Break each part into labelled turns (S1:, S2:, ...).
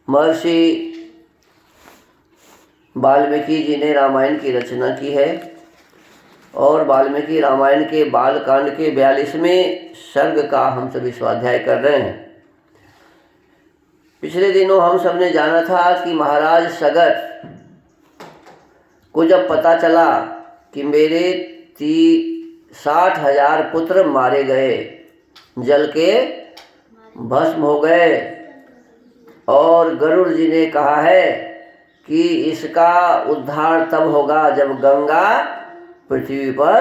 S1: महर्षि वाल्मीकि जी ने रामायण की रचना की है और वाल्मीकि रामायण के बालकांड के 42वें सर्ग का हम सभी स्वाध्याय कर रहे हैं। पिछले दिनों हम सब ने जाना था कि महाराज सगर को जब पता चला कि मेरे 60,000 पुत्र मारे गए, जल के भस्म हो गए, और गरुड़ जी ने कहा है कि इसका उद्धार तब होगा जब गंगा पृथ्वी पर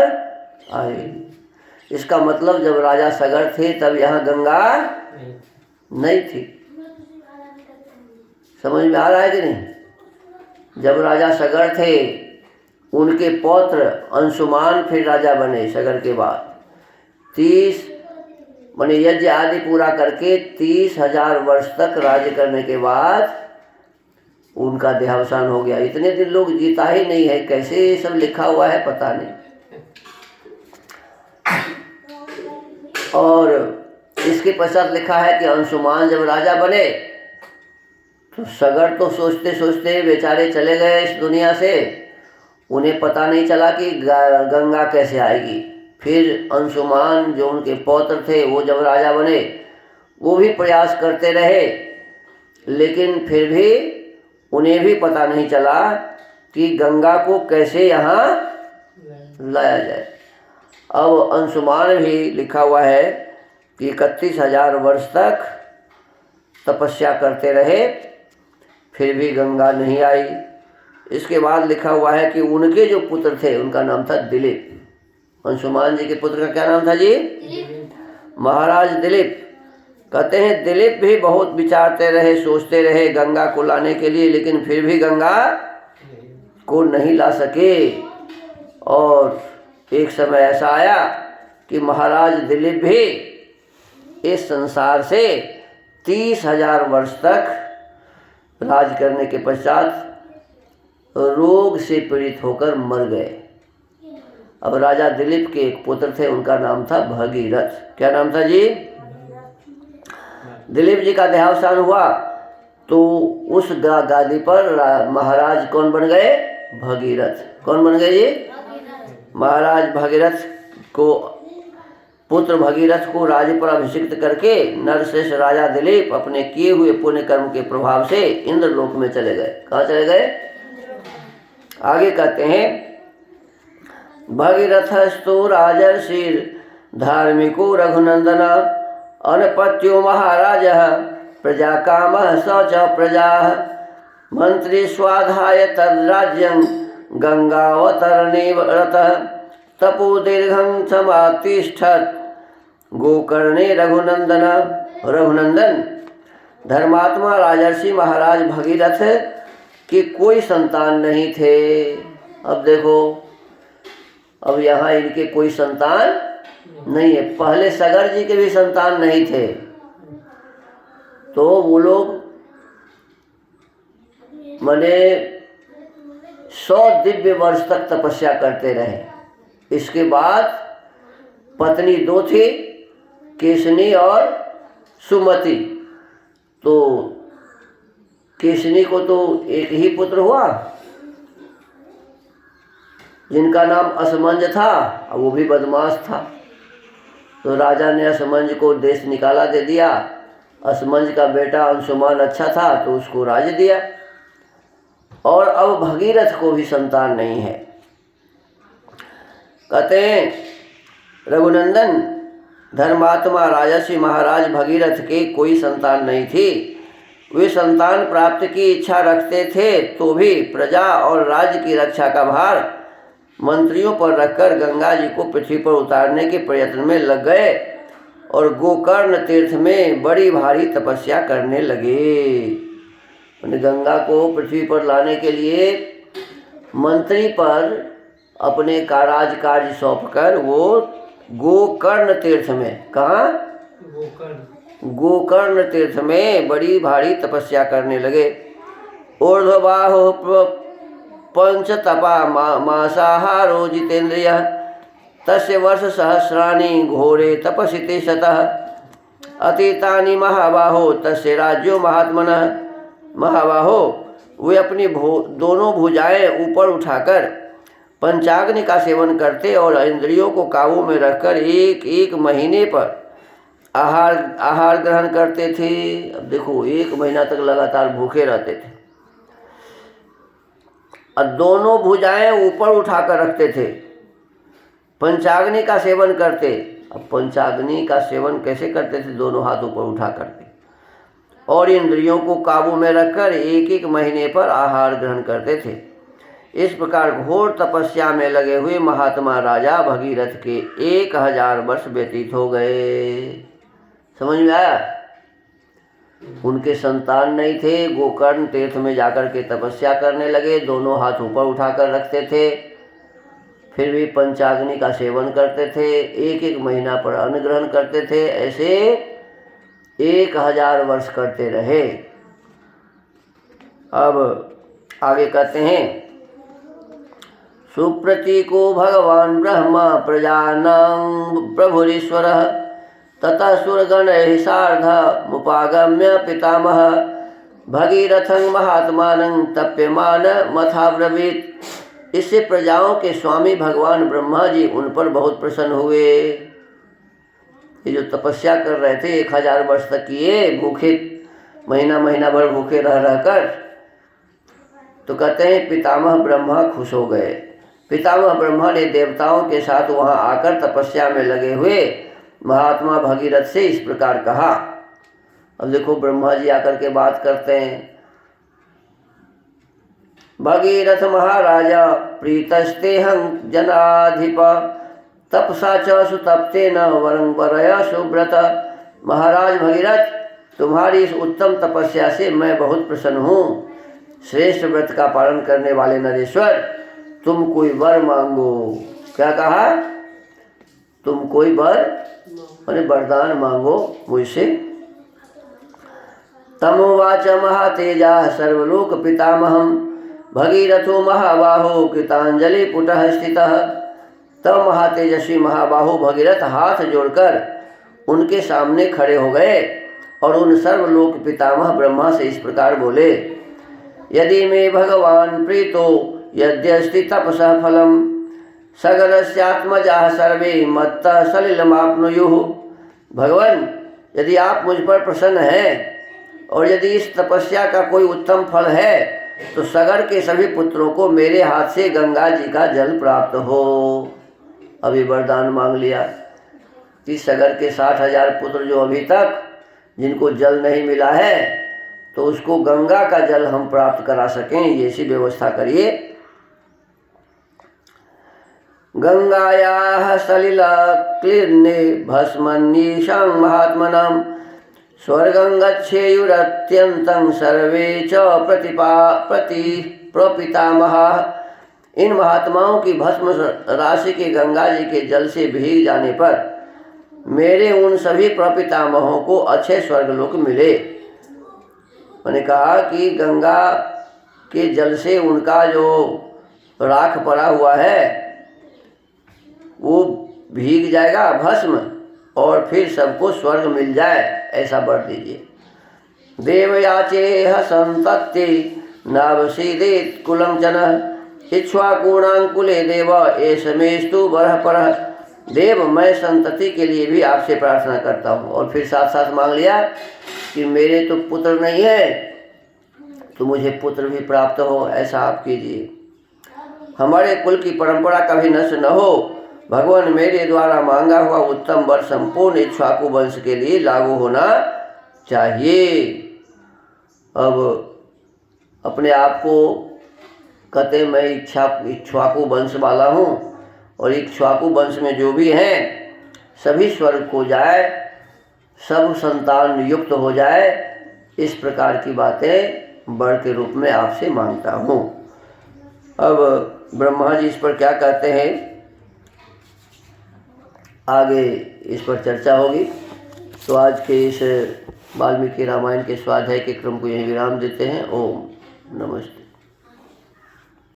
S1: आएगी। इसका मतलब जब राजा सगर थे तब यहाँ गंगा नहीं थी। समझ में आ रहा है कि नहीं? जब राजा सगर थे, उनके पौत्र अंशुमान फिर राजा बने। सगर के बाद 30 माने यज्ञ आदि पूरा करके 30,000 वर्ष तक राज्य करने के बाद उनका देहावसान हो गया। इतने दिन लोग जीता ही नहीं है, कैसे ये सब लिखा हुआ है पता नहीं। और इसके पश्चात लिखा है कि अंशुमान जब राजा बने तो सगर तो सोचते सोचते बेचारे चले गए इस दुनिया से। उन्हें पता नहीं चला कि गंगा कैसे आएगी। फिर अंशुमान जो उनके पौत्र थे वो जब राजा बने, वो भी प्रयास करते रहे, लेकिन फिर भी उन्हें भी पता नहीं चला कि गंगा को कैसे यहाँ लाया जाए। अब अंशुमान भी लिखा हुआ है कि 31,000 वर्ष तक तपस्या करते रहे, फिर भी गंगा नहीं आई। इसके बाद लिखा हुआ है कि उनके जो पुत्र थे उनका नाम था दिलीप। अंशुमान जी के पुत्र का क्या नाम था जी? महाराज दिलीप। कहते हैं दिलीप भी बहुत विचारते रहे, सोचते रहे गंगा को लाने के लिए, लेकिन फिर भी गंगा को नहीं ला सके। और एक समय ऐसा आया कि महाराज दिलीप भी इस संसार से 30,000 वर्ष तक राज करने के पश्चात रोग से पीड़ित होकर मर गए। अब राजा दिलीप के एक पुत्र थे, उनका नाम था भगीरथ। क्या नाम था जी? दिलीप जी का देहावसान हुआ तो उस गादी पर महाराज कौन बन गए? भगीरथ। कौन बन गए जी? महाराज भगीरथ को, पुत्र भगीरथ को राज्य पर अभिषिक्त करके नरश्रेष्ठ राजा दिलीप अपने किए हुए पुण्य कर्म के प्रभाव से इंद्रलोक में चले गए। कहाँ चले गए? आगे कहते हैं, भगीरथस्तु राजर्षिर धार्मिको रघुनंदन अनपत्यो महाराज प्रजा काम स च प्रजा मंत्री स्वाधाय तद्राज्यं गंगावतरणे रतः तपो दीर्घं समातिष्ठत् गोकर्णे रघुनंदन। रघुनंदन धर्मात्मा राजर्षि महाराज भगीरथ के कोई संतान नहीं थे। अब देखो, अब यहाँ इनके कोई संतान नहीं है। पहले सगर जी के भी संतान नहीं थे, तो वो लोग माने 100 दिव्य वर्ष तक तपस्या करते रहे। इसके बाद पत्नी 2 थी, केशनी और सुमति। तो केशनी को तो एक ही पुत्र हुआ जिनका नाम असमंज था, और वो भी बदमाश था। तो राजा ने असमंज को देश निकाला दे दिया। असमंज का बेटा अंशुमान अच्छा था तो उसको राज्य दिया। और अब भगीरथ को भी संतान नहीं है। कहते हैं, रघुनंदन धर्मात्मा राजर्षि महाराज भगीरथ के कोई संतान नहीं थी। वे संतान प्राप्ति की इच्छा रखते थे तो भी प्रजा और राज्य की रक्षा का भार मंत्रियों पर रखकर गंगा जी को पृथ्वी पर उतारने के प्रयत्न में लग गए और गोकर्ण तीर्थ में बड़ी भारी तपस्या करने लगे। गंगा को पृथ्वी पर लाने के लिए मंत्री पर अपने राज कार्य सौंपकर वो गोकर्ण तीर्थ में, कहाँ? गोकर्ण तीर्थ में बड़ी भारी तपस्या करने लगे। ऊर्ध्वबाहो पंच तपा मासाहारो जितेन्द्रिय तस्य वर्ष सहस्राणि घोरे तपसिते शतः अतीतानि महाबाहो तस्य राज्यो महात्मनः महाबाहो, वे अपनी दोनों भुजाएं ऊपर उठाकर पंचाग्नि का सेवन करते और इंद्रियों को काबू में रखकर एक एक महीने पर आहार ग्रहण करते थे। अब देखो, 1 महीना तक लगातार भूखे रहते थे और दोनों भुजाएं ऊपर उठाकर रखते थे, पंचाग्नि का सेवन करते। अब पंचाग्नि का सेवन कैसे करते थे? दोनों हाथ ऊपर उठा करके और इंद्रियों को काबू में रखकर एक एक महीने पर आहार ग्रहण करते थे। इस प्रकार घोर तपस्या में लगे हुए महात्मा राजा भगीरथ के 1000 वर्ष व्यतीत हो गए। समझ में आया? उनके संतान नहीं थे, गोकर्ण तीर्थ में जाकर के तपस्या करने लगे, दोनों हाथ ऊपर उठाकर रखते थे, फिर भी पंचाग्नि का सेवन करते थे, एक एक महीना पर अन्न ग्रहण करते थे। ऐसे 1000 वर्ष करते रहे। अब आगे कहते हैं, सुप्रतीको भगवान ब्रह्मा प्रजानां प्रभुरीश्वरः ततः सुरगणैः सार्धमुपागम्य पितामह भगीरथं महात्मानं तप्यमान मथाब्रवीत्। इससे प्रजाओं के स्वामी भगवान ब्रह्मा जी उन पर बहुत प्रसन्न हुए। ये जो तपस्या कर रहे थे 1000 वर्ष तक किए, भूखे महीना भर भूखे रह कर, तो कहते हैं पितामह ब्रह्मा खुश हो गए। पितामह ब्रह्मा ने देवताओं के साथ वहां आकर तपस्या में लगे हुए महात्मा भगीरथ से इस प्रकार कहा। अब देखो, ब्रह्मा जी आकर के बात करते हैं, भगीरथ महाराजा प्रीतस्तेहं जनाधिप तपसा च सुतप्तेन वरं वरय सुव्रत। महाराज भगीरथ, तुम्हारी इस उत्तम तपस्या से मैं बहुत प्रसन्न हूँ। श्रेष्ठ व्रत का पालन करने वाले नरेश्वर, तुम कोई वर मांगो। क्या कहा? तुम कोई वर माने वरदान मांगो मुझसे। तमोवाच महातेजा सर्वलोक पितामहं भगीरथो महाबाहो कृतांजलि पुटः स्थितः। तब महातेजस्वी महाबाहु भगीरथ हाथ जोड़कर उनके सामने खड़े हो गए और उन सर्वलोक पितामह ब्रह्मा से इस प्रकार बोले, यदि मे भगवान प्रीतो यद्यस्ति तपसः फलम सगरस्यात्मजाः सर्वे मत्तः सलिलमाप्नुयुः। भगवान, यदि आप मुझ पर प्रसन्न हैं और यदि इस तपस्या का कोई उत्तम फल है तो सगर के सभी पुत्रों को मेरे हाथ से गंगा जी का जल प्राप्त हो। अभी वरदान मांग लिया कि सगर के 60,000 पुत्र जो अभी तक जिनको जल नहीं मिला है, तो उसको गंगा का जल हम प्राप्त करा सकें, ये सी व्यवस्था करिए। गंगायाः सलिलक्लीर्णे भस्मन्नीशां महात्मनां स्वर्गं गच्छेयुरत्यन्तं सर्वे च प्रपितामहाः। इन महात्माओं की भस्म राशि के गंगा जी के जल से भीग जाने पर मेरे उन सभी प्रपितामहों को अच्छे स्वर्गलोक मिले। मैंने कहा कि गंगा के जल से उनका जो राख पड़ा हुआ है वो भीग जाएगा भस्म, और फिर सबको स्वर्ग मिल जाए, ऐसा वर दीजिए। देवयाचेह संतत्ति नावसीदेत कुलं जनः इक्ष्वाकुणांकुले देव एषमेस्तु वरः परः। देव, मैं संतति के लिए भी आपसे प्रार्थना करता हूँ। और फिर साथ साथ मांग लिया कि मेरे तो पुत्र नहीं है, तो मुझे पुत्र भी प्राप्त हो, ऐसा आप कीजिए। हमारे कुल की परंपरा कभी नष्ट न हो। भगवान, मेरे द्वारा मांगा हुआ उत्तम वर संपूर्ण इक्ष्वाकु वंश के लिए लागू होना चाहिए। अब अपने आप को कहते मैं इक्ष्वाकु वंश वाला हूँ, और इक्ष्वाकु वंश में जो भी हैं सभी स्वर्ग को जाए, सब संतान युक्त हो जाए, इस प्रकार की बातें वर के रूप में आपसे मांगता हूँ। अब ब्रह्मा जी इस पर क्या कहते हैं, आगे इस पर चर्चा होगी। तो आज के इस वाल्मीकि रामायण के स्वाध्याय के क्रम को यहीं विराम देते हैं। ओम नमस्ते।